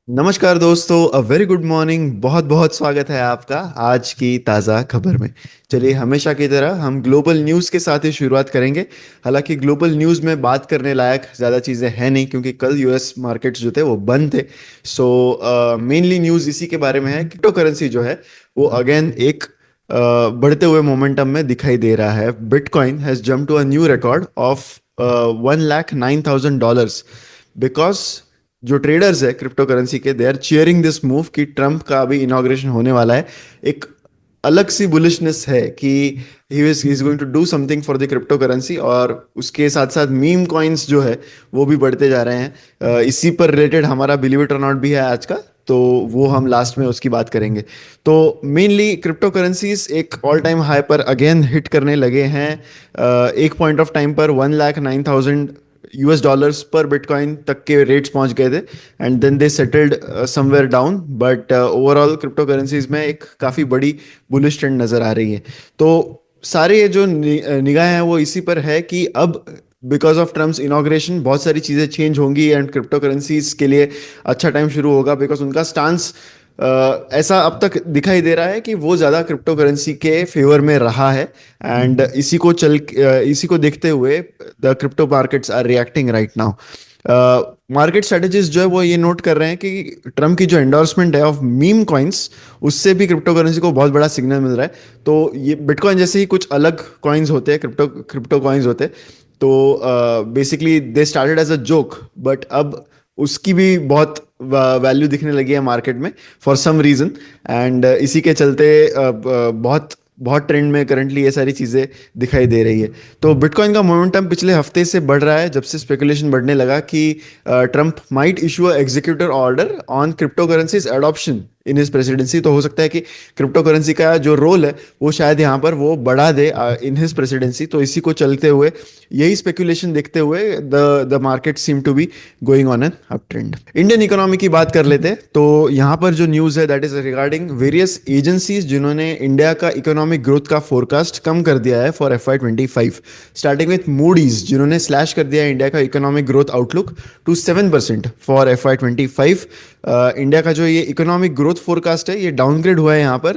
नमस्कार दोस्तों, a very good morning. बहुत बहुत स्वागत है आपका आज की ताज़ा खबर में। चलिए, हमेशा की तरह हम ग्लोबल न्यूज़ के साथ ही शुरुआत करेंगे। हालांकि ग्लोबल न्यूज़ में बात करने लायक ज़्यादा चीज़ें हैं नहीं, क्योंकि कल यूएस मार्केट्स जो थे वो बंद थे। सो मेनली न्यूज़ इसी के बारे में है। क्रिप्टो करेंसी जो है वो अगेन एक बढ़ते हुए मोमेंटम में दिखाई दे रहा है। Bitcoin has jump to a new record of 1,09,000 dollars, because जो ट्रेडर्स है क्रिप्टो करेंसी के, they are cheering this move कि ट्रम्प का अभी इनॉग्रेशन होने वाला है। एक अलग सी बुलिशनेस है कि he is going to do something for the crypto currency, और उसके साथ साथ मीम कॉइन्स जो है वो भी बढ़ते जा रहे हैं। इसी पर रिलेटेड हमारा बिलीव इट और नॉट भी है आज का, तो वो हम लास्ट में उसकी बात करेंगे। तो मेनली क्रिप्टो करेंसीज एक ऑल टाइम हाई पर अगेन हिट करने लगे हैं। एक पॉइंट ऑफ टाइम पर 1,09,000 यूएस डॉलर्स पर बिटकॉइन तक के रेट्स पहुंच गए थे, and then they settled somewhere down. But overall crypto currencies में एक काफ़ी बड़ी बुलिश ट्रेंड नज़र आ रही है। तो सारे ये जो निगाहें हैं वो इसी पर है कि अब बिकॉज ऑफ ट्रम्प्स इनॉग्रेशन बहुत सारी चीज़ें चेंज होंगी, एंड क्रिप्टो करेंसीज के लिए अच्छा टाइम शुरू होगा, बिकॉज उनका स्टांस ऐसा अब तक दिखाई दे रहा है कि वो ज़्यादा क्रिप्टो करेंसी के फेवर में रहा है। एंड इसी को देखते हुए the crypto markets are reacting right now. Market strategist जो है वो ये नोट कर रहे हैं कि ट्रम्प की जो एंडोर्समेंट है ऑफ मीम कॉइन्स, उससे भी क्रिप्टो करेंसी को बहुत बड़ा सिग्नल मिल रहा है। तो ये बिटकॉइन जैसे ही कुछ अलग कॉइन्स होते हैं, क्रिप्टो क्रिप्टो कॉइन्स होते हैं, तो basically they started as a joke, but अब उसकी भी बहुत वैल्यू दिखने लगी है मार्केट में फॉर सम रीजन। एंड इसी के चलते बहुत बहुत ट्रेंड में करंटली ये सारी चीज़ें दिखाई दे रही है। तो बिटकॉइन का मोमेंटम पिछले हफ्ते से बढ़ रहा है, जब से स्पेकुलेशन बढ़ने लगा कि Trump might issue a executive order on crypto currencies adoption in his presidency. तो हो सकता है कि क्रिप्टो करेंसी का जो रोल है वो शायद यहाँ पर वो बढ़ा दे इन हिज प्रेसिडेंसी। तो इसी को चलते हुए, यही स्पेकुलेशन देखते हुए, the market seem to be going on an up trend. Indian economy की बात कर लेते हैं, तो यहाँ पर जो न्यूज़ है that is regarding various agencies जिन्होंने इंडिया का इकोनॉमिक ग्रोथ का फोरकास्ट कम कर दिया है for FY 2025। Starting with Moody's, जिन्होंने स्लैश कर दिया है इंडिया का economic growth outlook to 7% for FY 2025। India का जो ये इकोनॉमिक ग्रोथ फोरकास्ट है ये डाउनग्रेड हुआ है यहाँ पर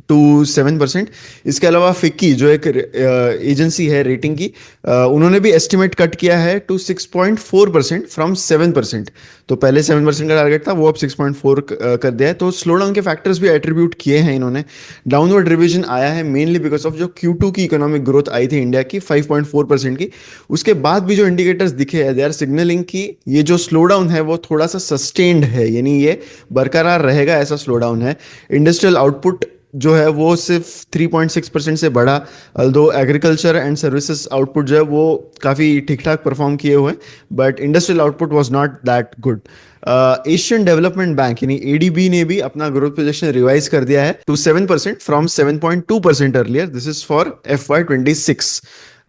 टू 7%। इसके अलावा फिक्की जो एक एजेंसी है रेटिंग की, उन्होंने भी एस्टिमेट कट किया है टू 6.4% फ्रॉम 7%। तो पहले 7% का टारगेट था, वो अब 6.4 कर दिया है। तो स्लो डाउन के फैक्टर्स भी एट्रीब्यूट किए हैं इन्होंने। डाउनवर्ड रिवीजन आया है मेनली बिकॉज ऑफ जो Q2 की इकोनॉमिक ग्रोथ आई थी इंडिया की 5.4% की। उसके बाद भी जो इंडिकेटर्स दिखे हैं, दे आर सिग्नलिंग कि ये जो स्लो डाउन है वो थोड़ा सा सस्टेन्ड है, यानी ये बरकरार रहेगा, ऐसा स्लो डाउन है। इंडस्ट्रियल आउटपुट जो है वो सिर्फ 3.6% से बढ़ा, although agriculture and services output जो है वो काफ़ी ठीक ठाक परफॉर्म किए हुए, but industrial output was not that good. Asian development bank यानी ADB ने भी अपना ग्रोथ प्रोजेक्शन रिवाइज कर दिया है to 7% from 7.2% earlier. This is for FY 2026।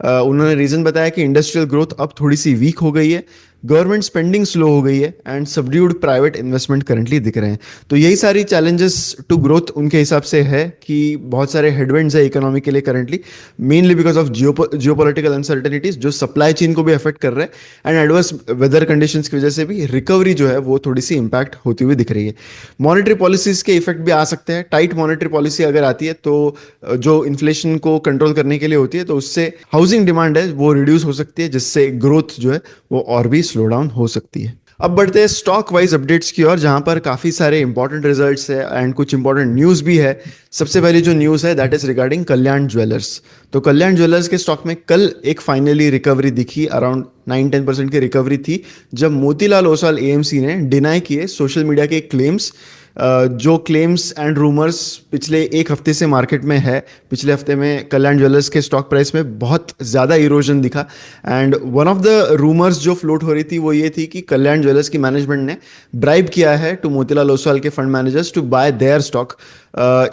उन्होंने रीजन बताया कि इंडस्ट्रियल ग्रोथ अब थोड़ी सी वीक हो गई है, गवर्नमेंट स्पेंडिंग स्लो हो गई है, and subdued private investment currently दिख रहे हैं। तो यही सारी चैलेंजेस टू ग्रोथ उनके हिसाब से है कि बहुत सारे हेडविंड्स है इकोनॉमी के लिए currently, mainly because of geopolitical uncertainties जो सप्लाई चेन को भी अफेक्ट कर रहे हैं, एंड एडवर्स वेदर कंडीशंस की वजह से भी रिकवरी जो है वो थोड़ी सी इंपैक्ट होती हुई दिख रही है। मॉनेटरी पॉलिसीज के इफेक्ट भी आ सकते हैं। टाइट मॉनेटरी पॉलिसी अगर आती है तो जो इन्फ्लेशन को कंट्रोल करने के लिए होती है, तो उससे हाउसिंग डिमांड है वो रिड्यूस हो सकती है, जिससे ग्रोथ जो है वो और भी स्लो डाउन हो सकती है। अब बढ़ते हैं स्टॉक वाइज अपडेट्स की ओर, जहां पर काफी सारे इंपॉर्टेंट रिजल्ट्स है एंड कुछ इंपॉर्टेंट न्यूज भी है। सबसे पहली जो न्यूज है that is regarding Kalyan jewellers. तो कल्याण ज्वेलर्स के स्टॉक में कल एक फाइनली रिकवरी दिखी, अराउंड 9-10% की रिकवरी थी, जब मोतीलाल ओसवाल AMC ने डिनाई किए सोशल मीडिया के क्लेम्स। जो क्लेम्स एंड रूमर्स पिछले एक हफ्ते से मार्केट में है। पिछले हफ्ते में कल्याण ज्वेलर्स के स्टॉक प्राइस में बहुत ज़्यादा इरोजन दिखा, and one of the rumours जो फ्लोट हो रही थी वो ये थी कि कल्याण ज्वेलर्स की मैनेजमेंट ने ब्राइब किया है टू मोतीलाल ओसवाल के fund managers to buy their stock.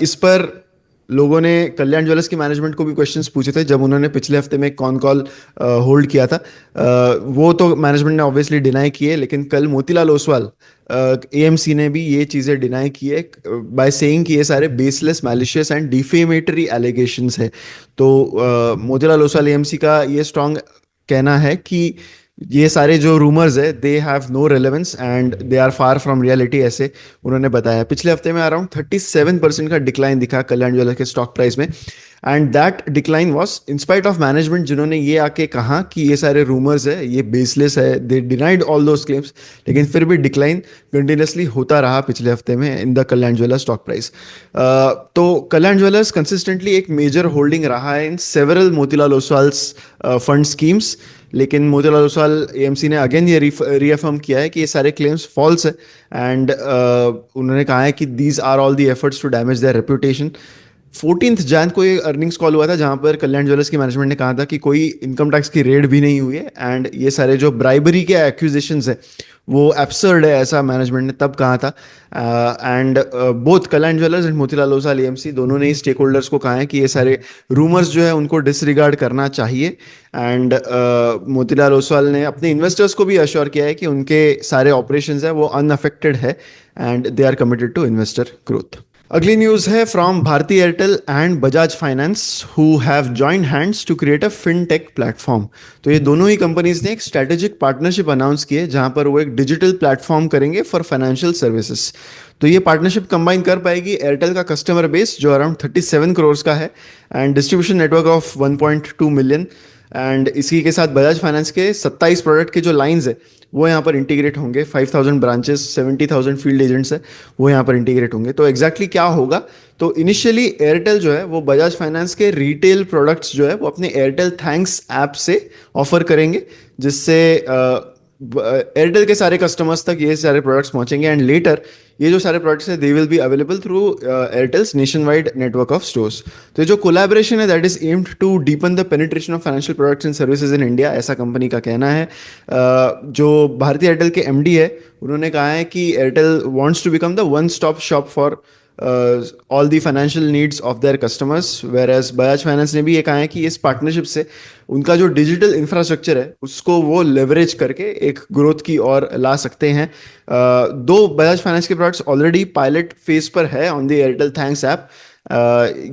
इस पर लोगों ने कल्याण ज्वेलर्स की मैनेजमेंट को भी क्वेश्चंस पूछे थे जब उन्होंने पिछले हफ्ते में कॉन कॉल होल्ड किया था। वो तो मैनेजमेंट ने ऑब्वियसली डिनाई किए, लेकिन कल मोतीलाल ओसवाल AMC ने भी ये चीज़ें डिनाई की है बाय सेइंग कि ये सारे baseless, malicious and defamatory allegations है। तो मोतीलाल ओसवाल AMC का ये स्ट्रांग कहना है कि ये सारे जो रूमर्स है they have no relevance and they are far from reality, ऐसे उन्होंने बताया। पिछले हफ्ते में अराउंड 37% का डिक्लाइन दिखा कल्याण ज्वेलर्स के स्टॉक प्राइस में, and that decline was in spite of management, जिन्होंने ये आके कहा कि ये सारे रूमर्स है ये बेसलेस है, दे डिनाइड ऑल दोस क्लेम्स, लेकिन फिर भी डिक्लाइन कंटिन्यूसली होता रहा पिछले हफ्ते में in the Kalyan jewellers stock price. तो कल्याण ज्वेलर्स कंसिस्टेंटली एक मेजर होल्डिंग रहा है in several Motilal Oswal's fund schemes, लेकिन मोतीलाल ओसवाल एएमसी ने अगेन ये रीअफर्म किया है कि ये सारे क्लेम्स फॉल्स है, एंड उन्होंने कहा है कि these are all the efforts to damage their reputation. 14th Jan को ये अर्निंग्स कॉल हुआ था जहां पर कल्याण ज्वेलर्स की मैनेजमेंट ने कहा था कि कोई इनकम टैक्स की रेड भी नहीं हुई है, एंड ये सारे जो ब्राइबरी के एक्यूजेशंस है वो एब्सर्ड है, ऐसा मैनेजमेंट ने तब कहा था। And both Kalyan jewellers and Motilal Oswal AMC दोनों ने स्टेक होल्डर्स को कहा है कि ये सारे रूमर्स जो है उनको डिसरिगार्ड करना चाहिए, एंड मोतीलाल ओसवाल ने अपने इन्वेस्टर्स को भी अश्योर किया है कि उनके सारे ऑपरेशंस है वो अनअफेक्टेड है and they are committed to investor growth. अगली न्यूज है from Bharti Airtel and Bajaj Finance who have joined hands to create a fintech platform. तो ये दोनों ही कंपनीज ने एक स्ट्रेटेजिक पार्टनरशिप अनाउंस की है जहां पर वो एक डिजिटल प्लेटफॉर्म करेंगे फॉर फाइनेंशियल सर्विसेज। तो ये पार्टनरशिप कंबाइन कर पाएगी एयरटेल का कस्टमर बेस जो अराउंड 37 करोड़ का है, and distribution network of 1.2 million, and इसी के साथ बजाज फाइनेंस के 27 प्रोडक्ट के जो लाइंस है वो यहाँ पर इंटीग्रेट होंगे। 5,000 ब्रांचेस, 70,000 फील्ड एजेंट्स है वो यहाँ पर इंटीग्रेट होंगे। तो एग्जैक्टली क्या होगा, तो इनिशियली एयरटेल जो है वो बजाज फाइनेंस के रिटेल प्रोडक्ट्स जो है वो अपने एयरटेल थैंक्स ऐप से ऑफर करेंगे, जिससे एयरटेल के सारे कस्टमर्स तक ये सारे प्रोडक्ट्स पहुंचेंगे, एंड लेटर ये जो सारे प्रोडक्ट्स है they will be available through Airtel's nation wide network of stores. तो ये जो कोलैबोरेशन है that is aimed to deepen the penetration of financial products and services in India, ऐसा कंपनी का कहना है। जो भारतीय एयरटेल के एमडी है उन्होंने कहा है कि Airtel wants to become the one stop shop for all the financial needs of their customers, whereas Bajaj Finance ने भी ये कहा है कि इस पार्टनरशिप से उनका जो डिजिटल इंफ्रास्ट्रक्चर है उसको वो लेवरेज करके एक ग्रोथ की ओर ला सकते हैं। दो बजाज फाइनेंस के प्रोडक्ट्स ऑलरेडी पायलट फेज पर है on the Airtel Thanks app.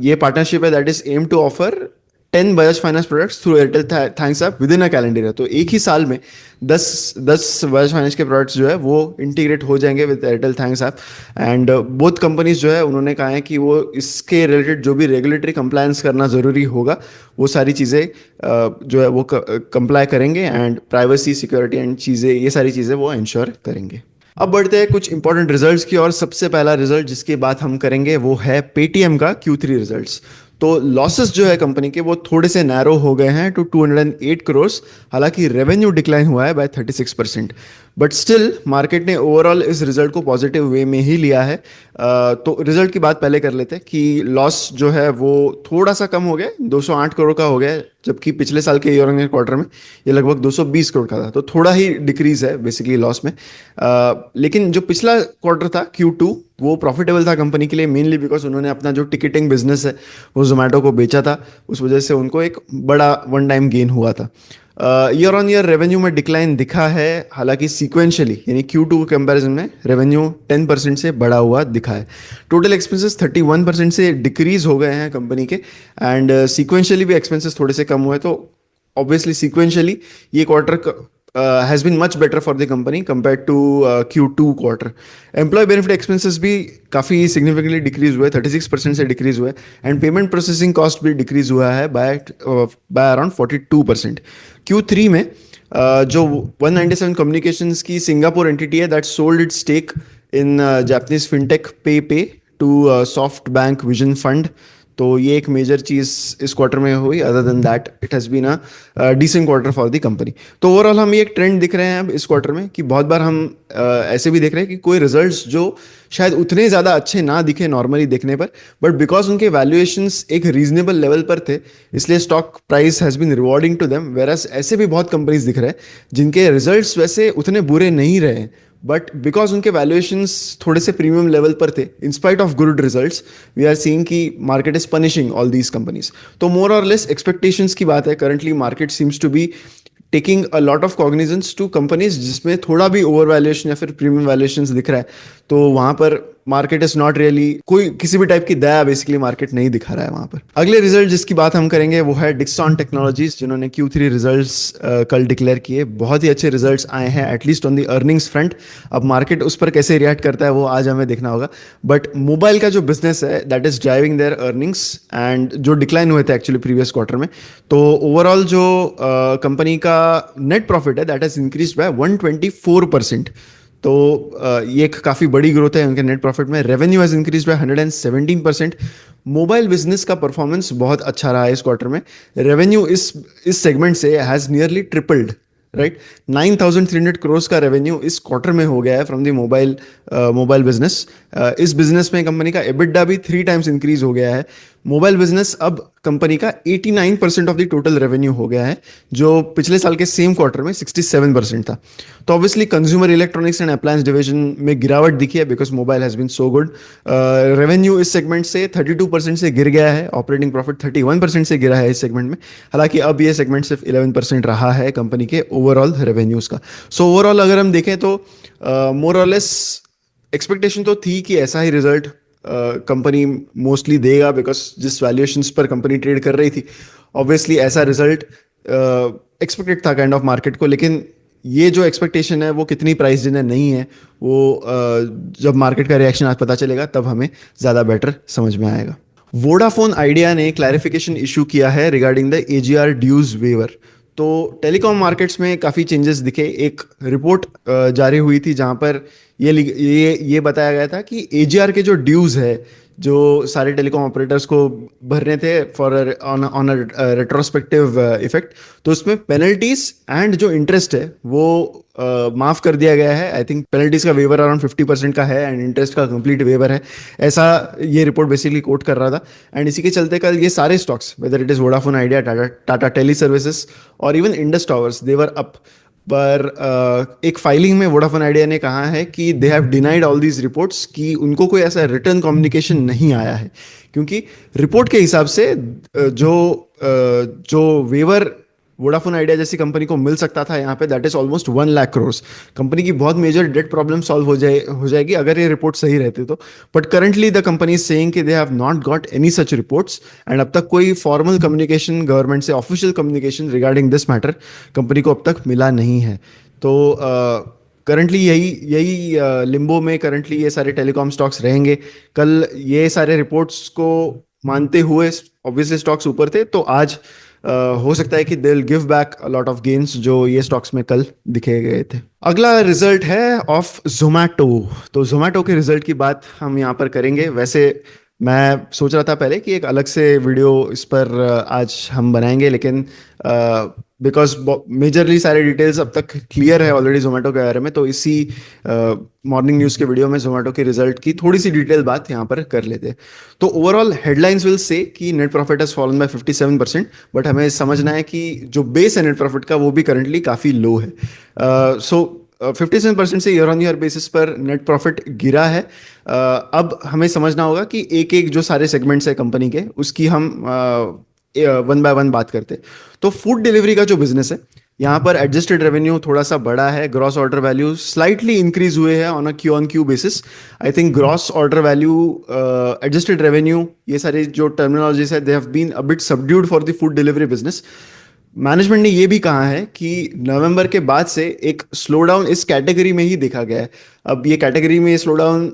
ये पार्टनरशिप है that is aim to offer 10 Bajaj Finance products through Airtel Thanks app within a calendar है। तो एक ही साल में 10 बजाज फाइनेंस के प्रोडक्ट्स जो है वो इंटीग्रेट हो जाएंगे with Airtel Thanks app, and both companies जो है उन्होंने कहा है कि वो इसके रिलेटेड जो भी रेगुलेटरी कंप्लायंस करना ज़रूरी होगा वो सारी चीज़ें जो है वो कंप्लाई करेंगे, एंड प्राइवेसी सिक्योरिटी एंड चीज़ें ये सारी चीज़ें वो इंश्योर करेंगे। अब बढ़ते हैं कुछ इंपॉर्टेंट रिजल्ट्स की, और सबसे पहला रिजल्ट जिसकी बात हम करेंगे वो है पेटीएम का Q3 रिजल्ट्स। तो लॉसेस जो है कंपनी के वो थोड़े से नैरो हो गए हैं टू 208 करोड़, हालांकि रेवेन्यू डिक्लाइन हुआ है बाय 36%, बट स्टिल मार्केट ने ओवरऑल इस रिजल्ट को पॉजिटिव वे में ही लिया है। तो रिजल्ट की बात पहले कर लेते हैं कि लॉस जो है वो थोड़ा सा कम हो गया, 208 करोड़ का हो गया, जबकि पिछले साल के ईयर ऑन क्वार्टर में ये लगभग 220 करोड़ का था, तो थोड़ा ही डिक्रीज है बेसिकली लॉस में। लेकिन जो पिछला क्वार्टर था Q2 वो प्रॉफिटेबल था कंपनी के लिए, मेनली बिकॉज उन्होंने अपना जो टिकटिंग बिजनेस है वो जोमेटो को बेचा था, उस वजह से उनको एक बड़ा वन टाइम गेन हुआ था। ईयर ऑन ईयर रेवेन्यू में डिक्लाइन दिखा है, हालांकि सीक्वेंशियली यानी Q2 के कंपैरिजन में रेवेन्यू 10% से बढ़ा हुआ दिखा है। टोटल एक्सपेंसेस 31% से डिक्रीज हो गए हैं कंपनी के, एंड सीक्वेंशियली भी एक्सपेंसेस थोड़े से कम हुए, तो ऑब्वियसली सीक्वेंशियली ये quarter has been much better for the company compared to Q2 quarter. Employee benefit expenses भी काफ़ी significantly decrease हुए, 36% से decrease हुए, and payment processing cost भी decrease हुआ है by around 42%. Q3 में जो 197 communications की सिंगापुर entity है that sold its stake in Japanese fintech PayPay to SoftBank Vision Fund, तो ये एक मेजर चीज़ इस क्वार्टर में हुई। Other than that it has been a decent quarter for the company. तो ओवरऑल हम ये एक ट्रेंड दिख रहे हैं अब इस क्वार्टर में कि बहुत बार हम ऐसे भी देख रहे हैं कि कोई रिजल्ट्स जो शायद उतने ज़्यादा अच्छे ना दिखे नॉर्मली देखने पर, बट बिकॉज उनके वैल्यूएशंस एक रीजनेबल लेवल पर थे इसलिए stock price has been rewarding to them, whereas ऐसे भी बहुत कंपनीज दिख रहे हैं जिनके रिजल्ट्स वैसे उतने बुरे नहीं रहे, बट बिकॉज उनके वैल्यूएशंस थोड़े से प्रीमियम लेवल पर थे, in spite of good results we are seeing कि market is punishing all these companies. तो मोर और लेस एक्सपेक्टेशंस की बात है, currently market seems to be taking a lot of cognizance to companies जिसमें थोड़ा भी ओवर वैल्यूएशन या फिर प्रीमियम वैल्यूएशंस दिख रहा है, तो वहाँ पर मार्केट इज नॉट रियली, कोई किसी भी टाइप की दया बेसिकली मार्केट नहीं दिखा रहा है वहां पर। अगले रिजल्ट जिसकी बात हम करेंगे वो है डिक्सॉन टेक्नोलॉजीज, जिन्होंने Q3 रिजल्ट्स कल डिक्लेयर किए। बहुत ही अच्छे रिजल्ट्स आए हैं at least on the earnings front. अब मार्केट उस पर कैसे रिएक्ट करता है वो आज हमें देखना होगा। बट मोबाइल का जो बिजनेस है that is driving there earnings, and जो डिक्लाइन हुए थे एक्चुअली प्रीवियस क्वार्टर में, तो ओवरऑल जो कंपनी का नेट प्रॉफिट है दैट हैज इंक्रीज बाय 124%। तो ये एक काफ़ी बड़ी ग्रोथ है उनके नेट प्रॉफिट में। Revenue has increase by 117%। Mobile business का परफॉर्मेंस बहुत अच्छा रहा है इस क्वार्टर में। रेवेन्यू इस सेगमेंट से has nearly tripled, right. 9,300 crore का रेवेन्यू इस क्वार्टर में हो गया है फ्रॉम द मोबाइल बिजनेस। इस बिजनेस में कंपनी का एबिटडा भी 3 टाइम्स इंक्रीज हो गया है। मोबाइल बिजनेस अब कंपनी का 89% ऑफ द टोटल रेवेन्यू हो गया है, जो पिछले साल के सेम क्वार्टर में 67% था। तो obviously consumer electronics and appliance division में गिरावट दिखी है because mobile has been so good. Revenue इस सेगमेंट से 32% से गिर गया है, ऑपरेटिंग प्रॉफिट 31% से गिरा है इस सेगमेंट में। हालांकि अब ये सेगमेंट सिर्फ 11% रहा है कंपनी के ओवरऑल रेवेन्यूज का। सो ओवरऑल अगर हम देखें तो मोर और लेस एक्सपेक्टेशन तो थी कि ऐसा ही रिजल्ट कंपनी मोस्टली देगा, बिकॉज जिस वैल्यूएशंस पर कंपनी ट्रेड कर रही थी ऑब्वियसली ऐसा रिजल्ट एक्सपेक्टेड था काइंड ऑफ मार्केट को। लेकिन ये जो एक्सपेक्टेशन है वो कितनी प्राइस डिनर नहीं है, वो जब मार्केट का रिएक्शन आज पता चलेगा तब हमें ज़्यादा बेटर समझ में आएगा। वोडाफोन आइडिया ने क्लैरिफिकेशन इशू किया है regarding the AGR dues waiver. तो टेलीकॉम मार्केट्स में काफ़ी चेंजेस दिखे। एक रिपोर्ट जारी हुई थी जहां पर ये बताया गया था कि AGR के जो ड्यूज है, जो सारे टेलीकॉम ऑपरेटर्स को भरने थे फॉर ऑन रेट्रोस्पेक्टिव इफेक्ट, तो उसमें पेनल्टीज एंड जो इंटरेस्ट है वो माफ कर दिया गया है। आई थिंक पेनल्टीज का वेवर अराउंड 50% का है एंड इंटरेस्ट का कंप्लीट वेवर है, ऐसा ये रिपोर्ट बेसिकली कोट कर रहा था। एंड इसी के चलते कल ये सारे stocks, whether it is Vodafone Idea, Tata Teleservices और even Indus Towers, they were up. पर एक फाइलिंग में वोडाफोन आइडिया ने कहा है कि they have denied all these reports, कि उनको कोई ऐसा रिटर्न कम्युनिकेशन नहीं आया है। क्योंकि रिपोर्ट के हिसाब से जो वेवर वोडाफोन आइडिया जैसी कंपनी को मिल सकता था यहाँ पे, that is almost 1 lakh crore. Company की बहुत मेजर डेट प्रॉब्लम सॉल्व हो जाएगी अगर ये रिपोर्ट सही रहती तो। But currently the company is saying कि they have not got any such reports, and अब तक कोई फॉर्मल कम्युनिकेशन गवर्नमेंट से, official communication regarding this matter company को अब तक मिला नहीं है। तो करंटली यही लिम्बो में करंटली ये सारे टेलीकॉम स्टॉक्स रहेंगे। कल ये सारे रिपोर्ट्स को मानते हुए ऑब्वियसली स्टॉक्स ऊपर थे, तो आज हो सकता है कि they will give back a lot of gains जो ये स्टॉक्स में कल दिखे गए थे। अगला रिजल्ट है ऑफ जोमैटो। तो जोमैटो के रिजल्ट की बात हम यहाँ पर करेंगे। वैसे मैं सोच रहा था पहले कि एक अलग से वीडियो इस पर आज हम बनाएंगे, लेकिन बिकॉज मेजरली सारे डिटेल्स अब तक क्लियर है ऑलरेडी जोमेटो के बारे में, तो इसी मॉर्निंग न्यूज़ के वीडियो में जोमेटो के रिजल्ट की थोड़ी सी डिटेल बात यहाँ पर कर लेते हैं। तो ओवरऑल हेडलाइंस विल से कि net profit has fallen bye 57%, but हमें समझना है कि जो बेस है नेट प्रॉफिट का वो भी करंटली काफ़ी लो है। सो 57% से ईयर ऑन ईयर बेसिस पर नेट प्रॉफिट गिरा है। अब हमें समझना होगा कि एक एक जो सारे सेगमेंट्स है कंपनी के, उसकी हम वन बाय वन बात करते। तो फूड डिलीवरी का जो बिजनेस है, यहाँ पर एडजस्टेड रेवेन्यू थोड़ा सा बड़ा है, gross order value slightly increase हुए हैं on a Q on Q basis. I think gross order value, adjusted revenue, ये सारी जो टर्मिनोलॉजीज है, they have been a bit subdued for the food delivery business. Management ने ये भी कहा है कि नवंबर के बाद से एक स्लो डाउन इस कैटेगरी में ही देखा गया है। अब ये कैटेगरी में स्लो डाउन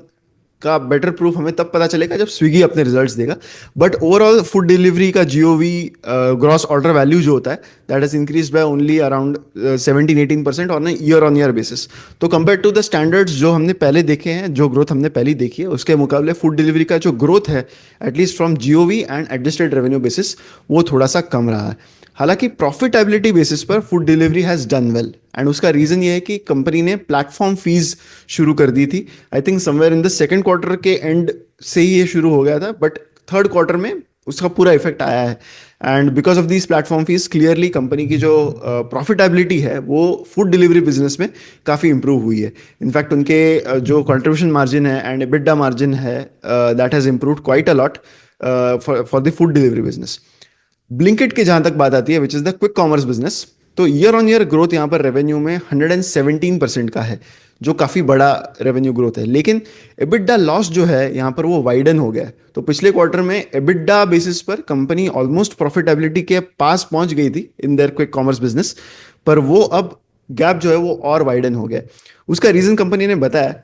का बेटर प्रूफ हमें तब पता चलेगा जब स्विगी अपने रिजल्ट्स देगा। बट ओवरऑल फूड डिलीवरी का जीओवी ग्रॉस ऑर्डर वैल्यू जो होता है, that has increase by only around 17-18% on year basis. तो कंपेयर टू द स्टैंडर्ड्स जो हमने पहले देखे हैं, जो ग्रोथ हमने पहले देखी है, उसके मुकाबले फूड डिलीवरी का जो ग्रोथ है at least from GOV and adjusted revenue basis, वो थोड़ा सा कम रहा है। हालांकि प्रॉफिटेबिलिटी बेसिस पर food delivery has done well, and उसका रीजन ये है कि कंपनी ने प्लेटफॉर्म फीस शुरू कर दी थी। I think somewhere in the second quarter के एंड से ही ये शुरू हो गया था, बट थर्ड क्वार्टर में उसका पूरा इफेक्ट आया है। And because of these platform fees clearly company की जो प्रॉफिटेबिलिटी है वो फूड डिलीवरी बिजनेस में काफ़ी इंप्रूव हुई है। इनफैक्ट उनके जो कंट्रीब्यूशन मार्जिन है एंड एबिटडा मार्जिन है, that has improved quite a lot for the food delivery business. Blinkit की जहां तक बात आती है, which is the quick commerce business, तो ईयर ऑन ईयर ग्रोथ यहाँ पर रेवेन्यू में 117% का है, जो काफ़ी बड़ा रेवेन्यू ग्रोथ है। लेकिन एबिटडा लॉस जो है यहाँ पर वो वाइडन हो गया है। तो पिछले क्वार्टर में एबिटडा बेसिस पर कंपनी ऑलमोस्ट प्रॉफिटेबिलिटी के पास पहुंच गई थी in their quick commerce business, पर वो अब गैप जो है वो और वाइडन हो गया है। उसका रीज़न कंपनी ने बताया,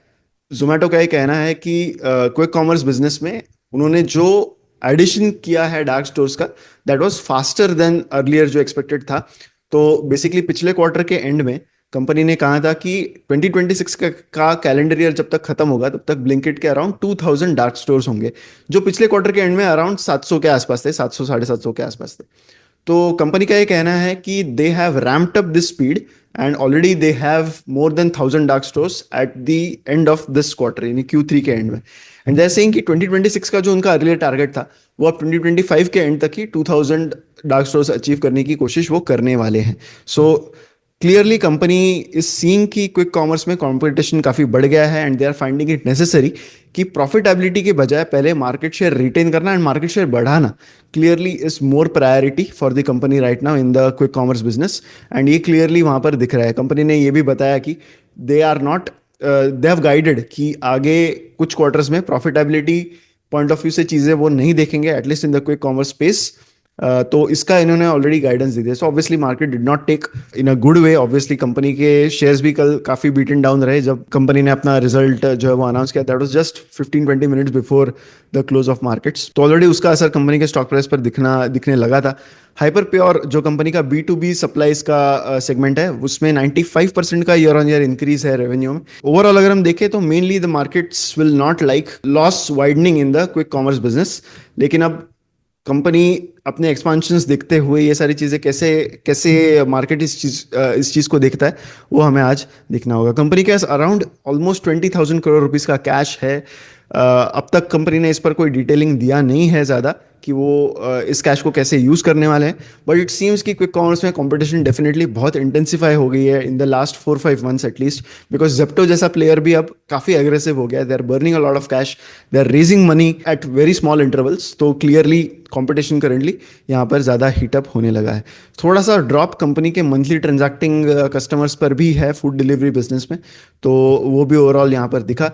जोमेटो का ये कहना है कि क्विक कॉमर्स बिजनेस में उन्होंने जो एडिशन किया है डार्क स्टोर्स का, that was faster than earlier जो एक्सपेक्टेड था। तो बेसिकली पिछले क्वार्टर के एंड में कंपनी ने कहा था कि 2026 का कैलेंडर ईयर जब तक खत्म होगा तब तक ब्लिंकिट के अराउंड 2000 डार्क स्टोर्स होंगे, जो पिछले क्वार्टर के एंड में अराउंड 700 के आसपास थे, 700 750 के आसपास थे। तो कंपनी का ये कहना है कि they have ramped up this speed and already they have more than 1000 dark stores at the end of this quarter, यानी Q3 के एंड में। एंड दे आर सेइंग कि 2026 का जो उनका अर्लियर टारगेट था वो अब 2025 के एंड तक ही 2000 डार्क स्टोर्स अचीव करने की कोशिश वो करने वाले हैं। So clearly company is seeing कि क्विक कॉमर्स में कंपटीशन काफ़ी बढ़ गया है and they are finding it necessary कि प्रॉफिटेबिलिटी के बजाय पहले मार्केट शेयर रिटेन करना एंड मार्केट शेयर बढ़ाना clearly is more priority for the company right now in the quick commerce business. And ये क्लियरली वहाँ पर दिख रहा है। कंपनी ने ये भी बताया कि they are not they have guided कि आगे कुछ क्वार्टर्स में प्रॉफिटेबिलिटी पॉइंट ऑफ व्यू से चीज़ें वो नहीं देखेंगे at least in the quick commerce space. तो इसका इन्होंने ऑलरेडी गाइडेंस दी थी। So obviously market did not take in a good way. Obviously company के शेयर्स भी कल काफ़ी बीटन डाउन रहे जब कंपनी ने अपना रिजल्ट जो है वो अनाउंस किया। That was just 15-20 minutes before the close of markets. तो ऑलरेडी उसका असर कंपनी के स्टॉक प्राइस पर दिखने लगा था। हाइपर प्योर जो कंपनी का B2B सप्लाईज का सेगमेंट है उसमें 95% का ईयर ऑन ईयर इंक्रीज है रेवेन्यू में। ओवरऑल अगर हम देखें तो mainly the markets will not like loss widening in the quick commerce business. लेकिन अब कंपनी अपने एक्सपांशंस देखते हुए ये सारी चीज़ें कैसे कैसे मार्केट इस चीज़ को देखता है वो हमें आज देखना होगा। कंपनी के पास अराउंड ऑलमोस्ट 20,000 करोड़ रुपीस का कैश है। अब तक कंपनी ने इस पर कोई डिटेलिंग दिया नहीं है ज़्यादा कि वो इस कैश को कैसे यूज़ करने वाले हैं। बट इट सीम्स कि क्विक कॉमर्स में कंपटीशन डेफिनेटली बहुत इंटेंसिफाई हो गई है in the last 4-5 months at least, because Zepto जैसा प्लेयर भी अब काफ़ी एग्रेसिव हो गया है। They are burning a lot of cash, they are raising money at very small intervals. तो क्लियरली कंपटीशन करेंटली यहाँ पर ज़्यादा हीटअप होने लगा है। थोड़ा सा ड्रॉप कंपनी के मंथली ट्रांजैक्टिंग कस्टमर्स पर भी है फूड डिलीवरी बिजनेस में, तो वो भी ओवरऑल यहाँ पर दिखा।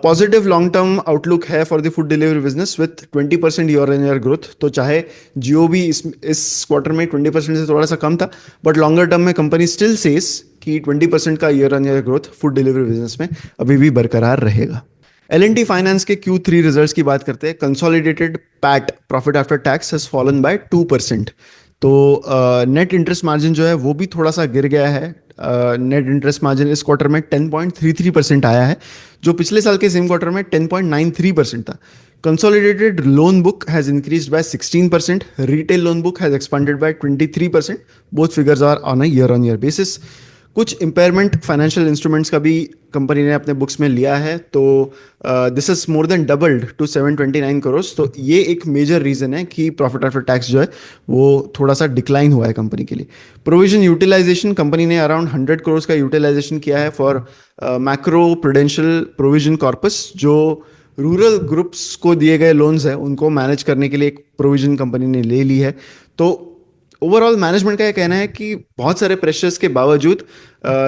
पॉजिटिव लॉन्ग टर्म आउटलुक है for the food delivery business with 20% year on year growth. तो चाहे जियो भी इस क्वार्टर में 20% से थोड़ा सा कम था, बट लॉन्गर टर्म में कंपनी स्टिल सेज कि 20% का year on year growth food delivery business में अभी भी बरकरार रहेगा। L&T फाइनेंस के Q3 रिजल्ट्स की बात करते हैं। Consolidated PAT profit after tax has fallen bye 2%। तो नेट इंटरेस्ट मार्जिन जो है वो भी थोड़ा सा गिर गया है। नेट इंटरेस्ट मार्जिन इस क्वार्टर में 10.33% आया है, जो पिछले साल के सेम क्वार्टर में 10.93% था। Consolidated loan book has increased by 16%, retail loan book has expanded by 23%। Both figures are on a year on year basis. कुछ इम्पेयरमेंट फाइनेंशियल इंस्ट्रूमेंट्स का भी कंपनी ने अपने बुक्स में लिया है, तो this is more than doubled to 729 crore. तो ये एक मेजर रीजन है कि प्रॉफिट आफ्टर टैक्स जो है वो थोड़ा सा डिक्लाइन हुआ है कंपनी के लिए। प्रोविजन यूटिलाइजेशन, कंपनी ने अराउंड 100 करोड़ का यूटिलाइजेशन किया है for macro prudential provision corpus. जो रूरल ग्रुप्स को दिए गए लोन्स हैं उनको मैनेज करने के लिए एक प्रोविजन कंपनी ने ले ली है। तो ओवरऑल मैनेजमेंट का यह कहना है कि बहुत सारे प्रेशर्स के बावजूद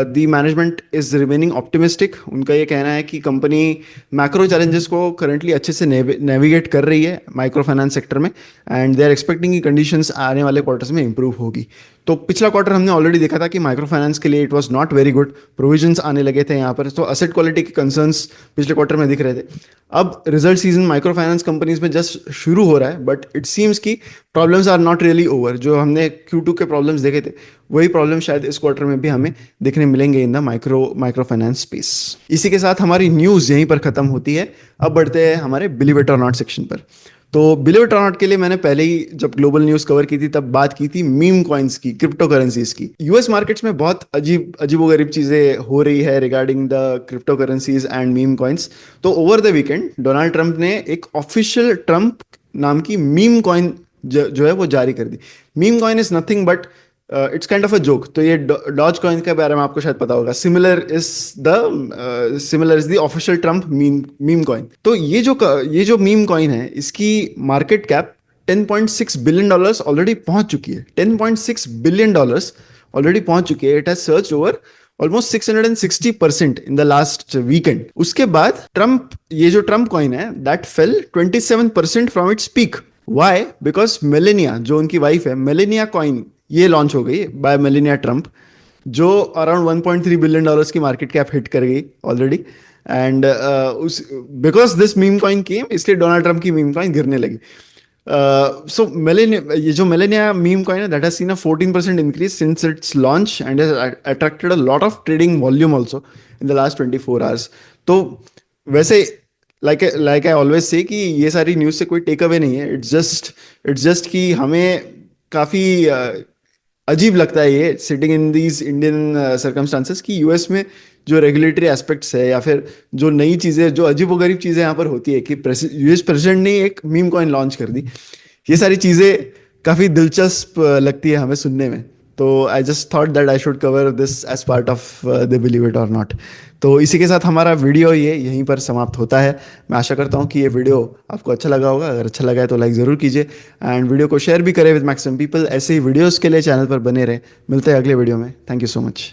the management is remaining optimistic. उनका ये कहना है कि कंपनी मैक्रो चैलेंजेस को करंटली अच्छे से नेविगेट कर रही है माइक्रो फाइनेंस सेक्टर में, एंड दे आर एक्सपेक्टिंग कि कंडीशंस आने वाले क्वार्टर्स में इंप्रूव होगी। तो पिछला क्वार्टर हमने ऑलरेडी देखा था कि माइक्रो फाइनेंस के लिए it was not very good, provisions आने लगे थे यहाँ पर, तो असेट क्वालिटी के कंसर्न्स पिछले क्वार्टर में दिख रहे थे। अब result season micro finance companies में जस्ट शुरू हो रहा है, बट इट सीम्स कि problems are not really over. जो हमने Q2 के प्रॉब्लम्स देखे थे वही प्रॉब्लम शायद इस क्वार्टर में भी हमें देखने मिलेंगे in the micro finance space. इसी के साथ हमारी न्यूज़ यहीं पर खत्म होती है। अब बढ़ते हैं हमारे बिलीव इट और नॉट सेक्शन पर। तो बिलीव इट और नॉट के लिए मैंने पहले ही जब ग्लोबल न्यूज़ कवर की थी तब बात की थी मीम कॉइन्स की, क्रिप्टो करेंसीज की। यूएस मार्केट्स में बहुत अजीबोगरीब चीज़ें हो रही है regarding the crypto currencies and meme coins. तो over the weekend Donald Trump ने एक ऑफिशियल ट्रंप नाम की मीम कॉइन जो है वो जारी कर दी। Meme coin is nothing but it's kind of a joke. तो ये डॉज कॉइन के बारे में आपको शायद पता होगा। Similar is the official Trump meme coin. तो ये जो मीम कॉइन है इसकी मार्केट कैप $10.6 बिलियन ऑलरेडी पहुंच चुकी है। $10.6 बिलियन ऑलरेडी पहुंच चुकी है। It has surged over almost 660% in the last weekend. उसके बाद ट्रम्प, ये जो ट्रम्प कॉइन है, that fell 27% from its peak. Why? Because Melania, जो उनकी वाइफ है, मेलेनिया कॉइन, ये लॉन्च हो गई बाय मेलेनिया ट्रम्प, जो अराउंड 1.3 बिलियन डॉलर्स की मार्केट कैप हिट कर गई ऑलरेडी। एंड उस बिकॉज दिस मीम कॉइन केम, इसलिए डोनाल्ड ट्रम्प की मीम कॉइन गिरने लगी। सो मेलेनिया, ये जो मेलेनिया मीम कॉइन है, that has seen a 14% increase since it's launch and has attracted a lot of trading volume also in the last 24 hours. तो वैसे like I always say कि ये सारी न्यूज़ से कोई टेक अवे नहीं है, इट्स जस्ट कि हमें काफ़ी अजीब लगता है ये sitting in these Indian circumstances कि यूएस में जो रेगुलेटरी एस्पेक्ट्स है या फिर जो नई चीज़ें, जो अजीबोगरीब चीज़ें यहाँ पर होती है कि यूएस प्रेसिडेंट ने एक मीम कॉइन लॉन्च कर दी, ये सारी चीज़ें काफ़ी दिलचस्प लगती है हमें सुनने में। तो I just thought that I should cover this as part of the believe it और नॉट। तो इसी के साथ हमारा वीडियो ये यहीं पर समाप्त होता है। मैं आशा करता हूँ कि ये वीडियो आपको अच्छा लगा होगा। अगर अच्छा लगा है तो लाइक ज़रूर कीजिए एंड वीडियो को शेयर भी करें विद मैक्सिमम पीपल। ऐसे ही वीडियोज़ के लिए चैनल पर बने रहें। मिलते हैं अगले वीडियो में। Thank you so much.